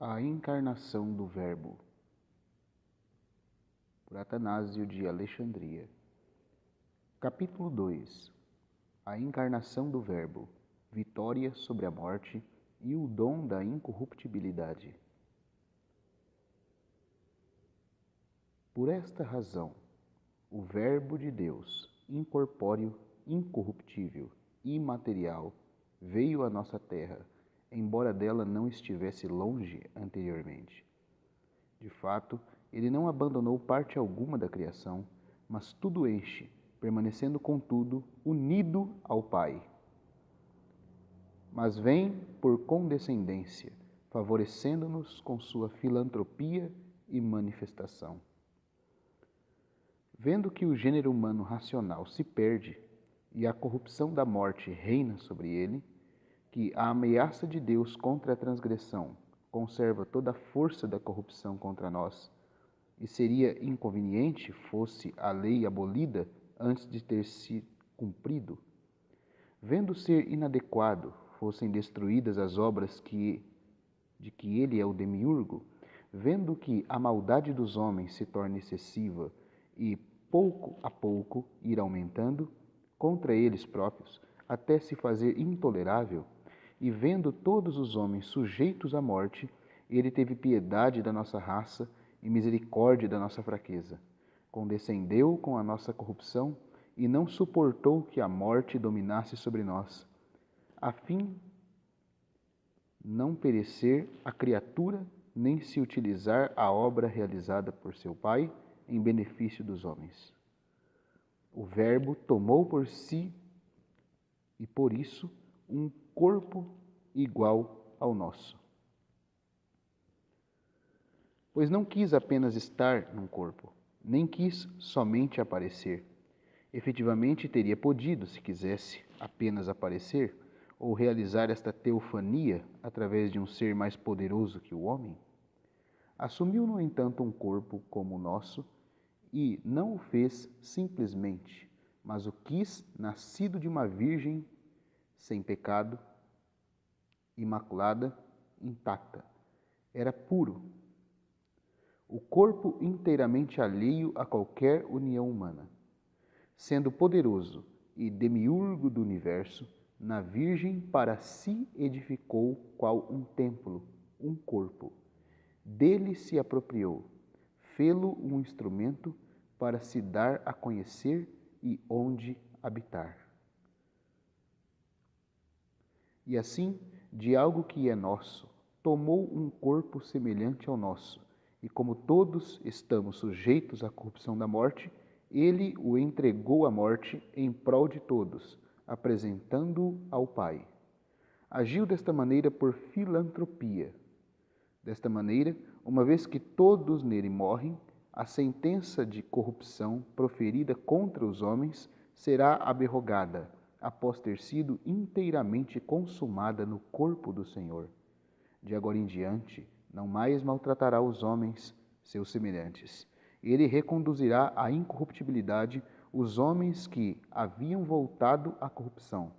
A encarnação do Verbo, por Atanásio de Alexandria. Capítulo 2. A encarnação do Verbo, vitória sobre a morte e o dom da incorruptibilidade. Por esta razão, o Verbo de Deus, incorpóreo, incorruptível, imaterial, veio à nossa terra, embora dela não estivesse longe anteriormente. De fato, ele não abandonou parte alguma da criação, mas tudo enche, permanecendo, contudo, unido ao Pai. Mas vem por condescendência, favorecendo-nos com sua filantropia e manifestação. Vendo que o gênero humano racional se perde e a corrupção da morte reina sobre ele, que a ameaça de Deus contra a transgressão conserva toda a força da corrupção contra nós, e seria inconveniente fosse a lei abolida antes de ter se cumprido. Vendo ser inadequado fossem destruídas as obras de que ele é o demiurgo, vendo que a maldade dos homens se torna excessiva e pouco a pouco ir aumentando contra eles próprios, até se fazer intolerável, e vendo todos os homens sujeitos à morte, ele teve piedade da nossa raça e misericórdia da nossa fraqueza. Condescendeu com a nossa corrupção e não suportou que a morte dominasse sobre nós, a fim não perecer a criatura, nem se utilizar a obra realizada por seu Pai em benefício dos homens. O Verbo tomou por si, e por isso, um corpo igual ao nosso. Pois não quis apenas estar num corpo, nem quis somente aparecer. Efetivamente teria podido, se quisesse, apenas aparecer, ou realizar esta teofania através de um ser mais poderoso que o homem. Assumiu, no entanto, um corpo como o nosso, e não o fez simplesmente, mas o quis nascido de uma virgem sem pecado, imaculada, intacta. Era puro. O corpo inteiramente alheio a qualquer união humana. Sendo poderoso e demiurgo do universo, na Virgem para si edificou qual um templo, um corpo. Dele se apropriou, fê-lo um instrumento para se dar a conhecer e onde habitar. E assim, de algo que é nosso, tomou um corpo semelhante ao nosso, e como todos estamos sujeitos à corrupção da morte, ele o entregou à morte em prol de todos, apresentando-o ao Pai. Agiu desta maneira por filantropia. Desta maneira, uma vez que todos nele morrem, a sentença de corrupção proferida contra os homens será abrogada, após ter sido inteiramente consumada no corpo do Senhor. De agora em diante, não mais maltratará os homens, seus semelhantes. Ele reconduzirá à incorruptibilidade os homens que haviam voltado à corrupção,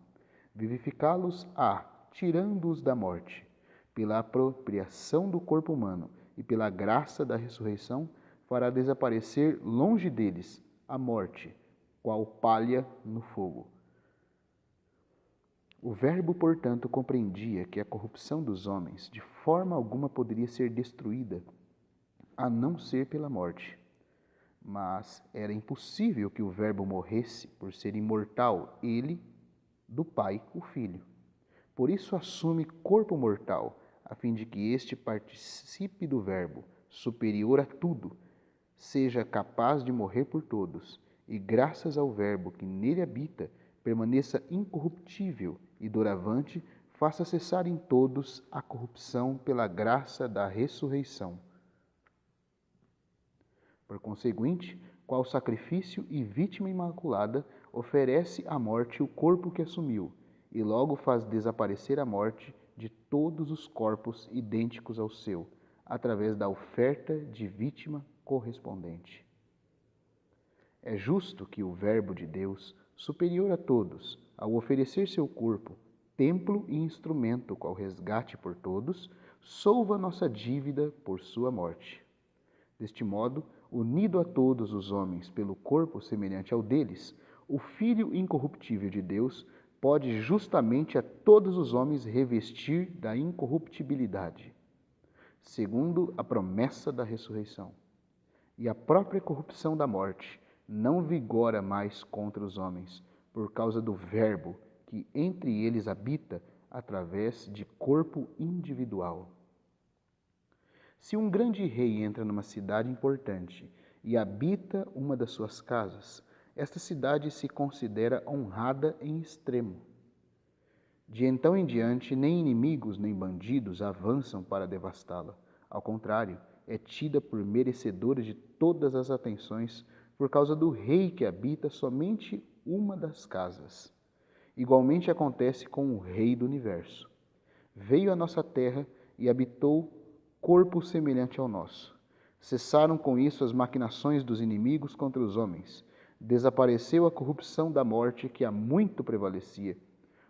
vivificá-los-á, tirando-os da morte. Pela apropriação do corpo humano e pela graça da ressurreição, fará desaparecer longe deles a morte, qual palha no fogo. O Verbo, portanto, compreendia que a corrupção dos homens de forma alguma poderia ser destruída, a não ser pela morte. Mas era impossível que o Verbo morresse por ser imortal, ele, do Pai, o Filho. Por isso assume corpo mortal, a fim de que este participe do Verbo, superior a tudo, seja capaz de morrer por todos, e graças ao Verbo que nele habita, permaneça incorruptível e doravante faça cessar em todos a corrupção pela graça da ressurreição. Por conseguinte, qual sacrifício e vítima imaculada, oferece à morte o corpo que assumiu, e logo faz desaparecer a morte de todos os corpos idênticos ao seu, através da oferta de vítima correspondente. É justo que o Verbo de Deus, superior a todos, ao oferecer seu corpo, templo e instrumento qual resgate por todos, solva nossa dívida por sua morte. Deste modo, unido a todos os homens pelo corpo semelhante ao deles, o Filho incorruptível de Deus pode justamente a todos os homens revestir da incorruptibilidade, segundo a promessa da ressurreição. E a própria corrupção da morte não vigora mais contra os homens, por causa do Verbo que entre eles habita através de corpo individual. Se um grande rei entra numa cidade importante e habita uma das suas casas, esta cidade se considera honrada em extremo. De então em diante, nem inimigos nem bandidos avançam para devastá-la. Ao contrário, é tida por merecedora de todas as atenções por causa do rei que habita somente uma das casas. Igualmente acontece com o Rei do Universo. Veio à nossa terra e habitou corpo semelhante ao nosso. Cessaram com isso as maquinações dos inimigos contra os homens. Desapareceu a corrupção da morte que há muito prevalecia.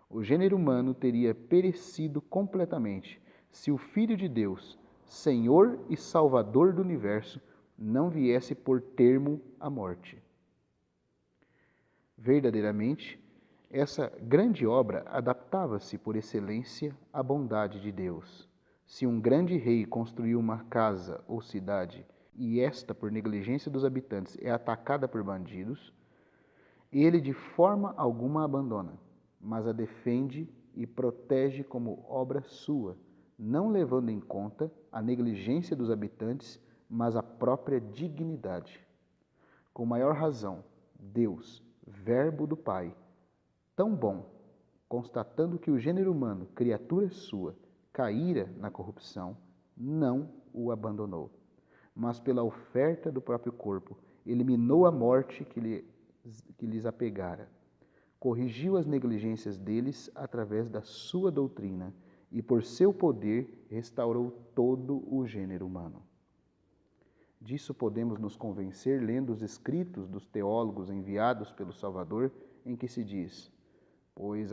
O gênero humano teria perecido completamente se o Filho de Deus, Senhor e Salvador do Universo, não viesse por termo à morte. Verdadeiramente, essa grande obra adaptava-se por excelência à bondade de Deus. Se um grande rei construiu uma casa ou cidade e esta, por negligência dos habitantes, é atacada por bandidos, ele de forma alguma a abandona, mas a defende e protege como obra sua, não levando em conta a negligência dos habitantes, mas a própria dignidade. Com maior razão, Deus, Verbo do Pai, tão bom, constatando que o gênero humano, criatura sua, caíra na corrupção, não o abandonou, mas pela oferta do próprio corpo, eliminou a morte que lhes apegara. Corrigiu as negligências deles através da sua doutrina e, por seu poder, restaurou todo o gênero humano. Disso podemos nos convencer lendo os escritos dos teólogos enviados pelo Salvador, em que se diz: pois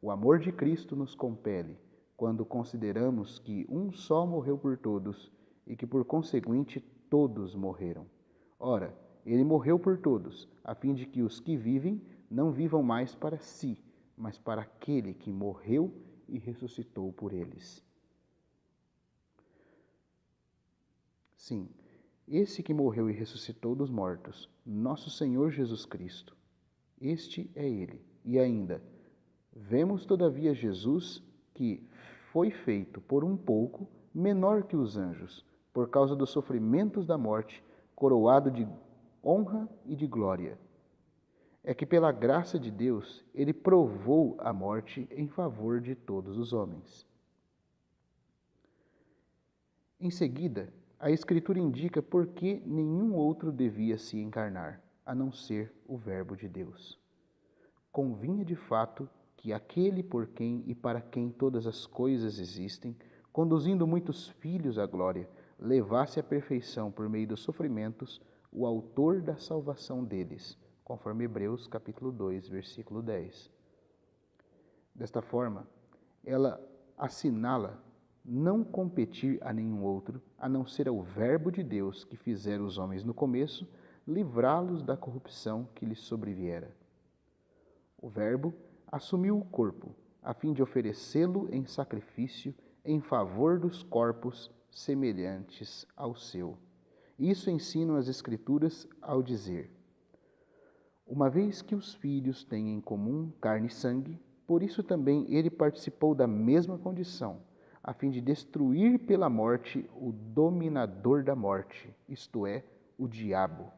o amor de Cristo nos compele, quando consideramos que um só morreu por todos e que, por conseguinte, todos morreram. Ora, ele morreu por todos, a fim de que os que vivem não vivam mais para si, mas para aquele que morreu e ressuscitou por eles. Sim, esse que morreu e ressuscitou dos mortos, nosso Senhor Jesus Cristo. Este é ele. E ainda, vemos todavia Jesus que foi feito por um pouco menor que os anjos, por causa dos sofrimentos da morte, coroado de honra e de glória. É que pela graça de Deus, ele provou a morte em favor de todos os homens. Em seguida, a Escritura indica por que nenhum outro devia se encarnar, a não ser o Verbo de Deus. Convinha de fato que aquele por quem e para quem todas as coisas existem, conduzindo muitos filhos à glória, levasse à perfeição por meio dos sofrimentos o autor da salvação deles, conforme Hebreus capítulo 2, versículo 10. Desta forma, ela assinala não competir a nenhum outro, a não ser ao Verbo de Deus que fizera os homens no começo, livrá-los da corrupção que lhes sobreviera. O Verbo assumiu o corpo, a fim de oferecê-lo em sacrifício em favor dos corpos semelhantes ao seu. Isso ensinam as Escrituras ao dizer: uma vez que os filhos têm em comum carne e sangue, por isso também ele participou da mesma condição, a fim de destruir pela morte o dominador da morte, isto é, o diabo,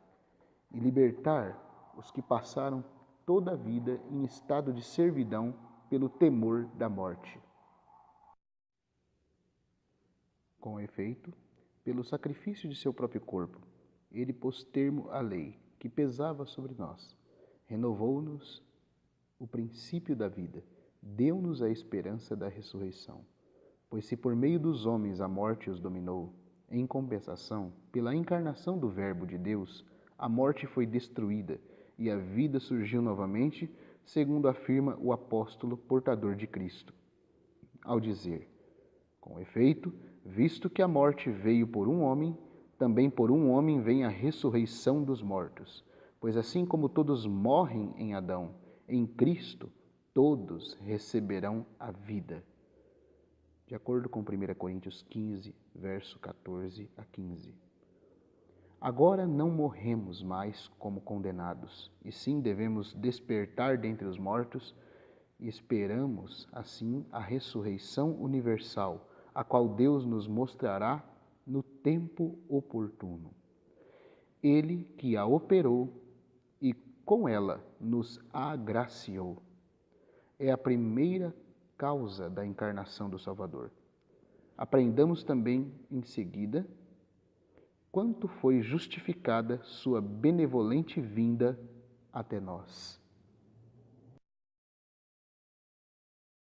e libertar os que passaram toda a vida em estado de servidão pelo temor da morte. Com efeito, pelo sacrifício de seu próprio corpo, ele pôs termo à lei que pesava sobre nós, renovou-nos o princípio da vida, deu-nos a esperança da ressurreição. Pois se por meio dos homens a morte os dominou, em compensação, pela encarnação do Verbo de Deus, a morte foi destruída e a vida surgiu novamente segundo afirma o apóstolo portador de Cristo, ao dizer: com efeito, visto que a morte veio por um homem, também por um homem vem a ressurreição dos mortos. Pois assim como todos morrem em Adão, em Cristo todos receberão a vida. De acordo com 1 Coríntios 15, verso 14 a 15. Agora não morremos mais como condenados, e sim devemos despertar dentre os mortos, e esperamos, assim, a ressurreição universal, a qual Deus nos mostrará no tempo oportuno. Ele que a operou e com ela nos agraciou. É a primeira causa da encarnação do Salvador. Aprendamos também, em seguida, quanto foi justificada sua benevolente vinda até nós.